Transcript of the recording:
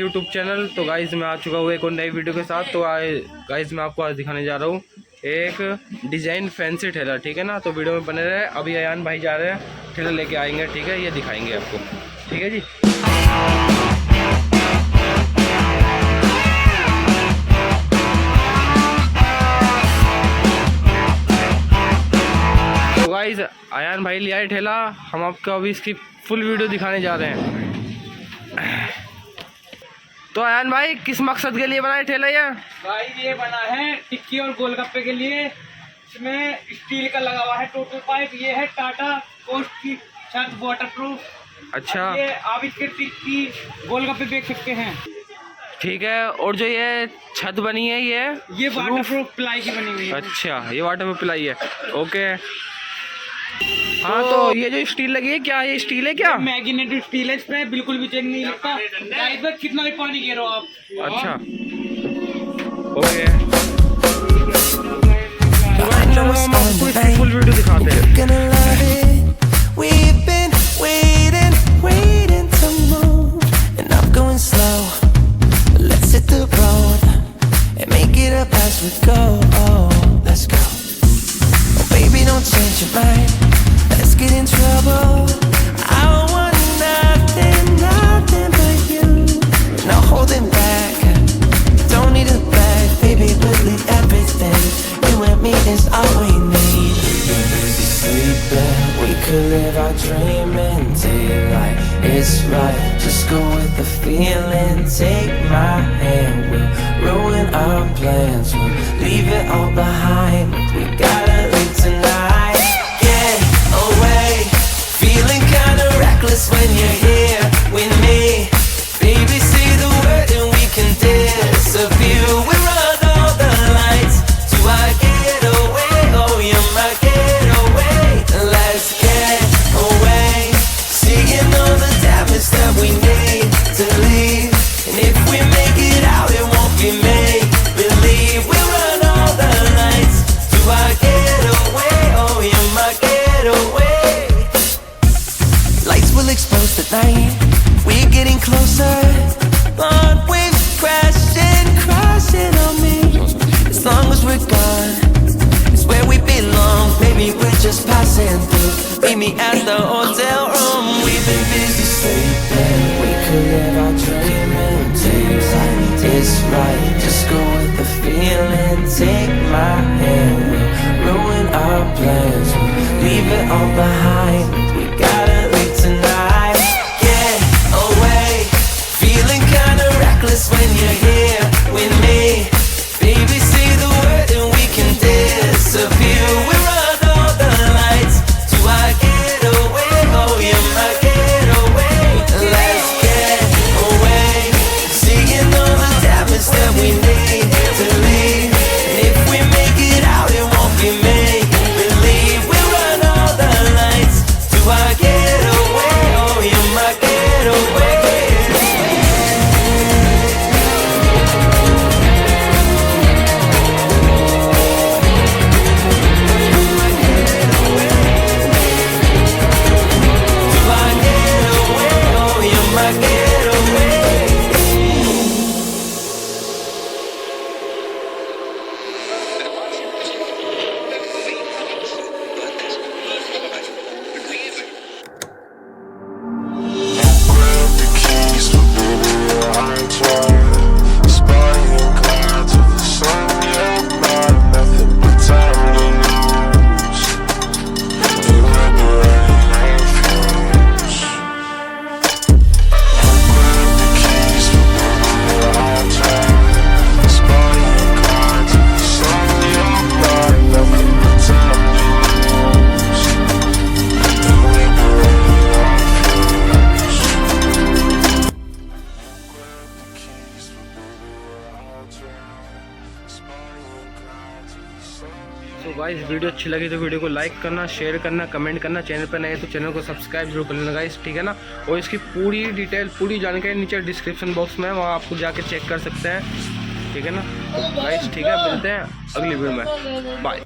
YouTube channel. तो guys मैं आ चुका हूँ एक और नई वीडियो के साथ। तो गाइज़ मैं आपको आज दिखाने जा रहा हूँ एक डिज़ाइन फैंसी ठेला, ठीक है ना। तो वीडियो में बने रहे। अभी अयान भाई जा रहे हैं, ठेला लेके आएंगे, ठीक है, ये दिखाएंगे आपको, ठीक है जी। तो गाइज़ अयान भाई ले आए ठेला, हम आपको अभी इसकी फुल वीडियो दिखाने जा रहे हैं। तो अयान भाई किस मकसद के लिए बना है ठेला ये? भाई ये बना है टिक्की और गोलगप्पे के लिए। इसमें स्टील का लगा हुआ है टोटल पाइप। ये है टाटा कोश की छत, वाटरप्रूफ। अच्छा, ये आप इसके टिक्की गोलगप्पे देख सकते हैं, ठीक है। और जो ये छत बनी है ये वाटरप्रूफ प्लाई की बनी हुई है। अच्छा, ये वाटरप्रूफ प्लाई है, ओके। हाँ, तो ये जो स्टील लगी है, क्या ये स्टील है क्या? मैग्नेटिक स्टील है, इस पे बिल्कुल भी चेक नहीं लगता। गाइस में कितना भी पानी गिरो आप। अच्छा, ओके। फुल वीडियो दिखाते हैं। Let's get in trouble. I want nothing, nothing but you. No holding back. Don't need a bag, baby, but leave everything. You and me is all we need. Busy sleeping, we could live our dream in daylight. It's right, just go with the feeling. Take my hand, we'll ruin our plans. We'll leave it all behind. We gotta leave tonight. When you're here with me, baby, say the word and we can disappear. We run all the lights to our getaway. Oh, you're my getaway. Let's get away, seeing all the damage that we need to leave. And if we make it out, it won't be make believe. We run all the lights to our getaway. Oh, you're my getaway. Exposed tonight, we're getting closer. Blonde waves crashing, crashing on me. As long as we're gone, it's where we belong. Maybe we're just passing through. Meet me at the hotel room. We've been busy sleeping. We could live our dream in daylight. It's right, just go with the feeling. Take my hand, we'll ruin our plans. We'll leave it all behind. We gotta leave tonight. When you're here with me, baby, say the word and we can disappear. We run all the lights to our getaway. Oh, you're my getaway. Let's get away, seeing all the damage that we need to leave. And if we make it out, it won't be make believe. We run all the lights to our getaway. Oh, you're my getaway. तो guys video अच्छी लगी तो video को like करना, share करना, comment करना। Channel पर नए तो चैनल को सब्सक्राइब जरूर कर लेना गाइस, ठीक है ना। और इसकी पूरी डिटेल, पूरी जानकारी नीचे डिस्क्रिप्शन बॉक्स में, वहाँ आपको जाके चेक कर सकते हैं, ठीक है ना। तो गाइस ठीक है, मिलते हैं अगली वीडियो में, बाय।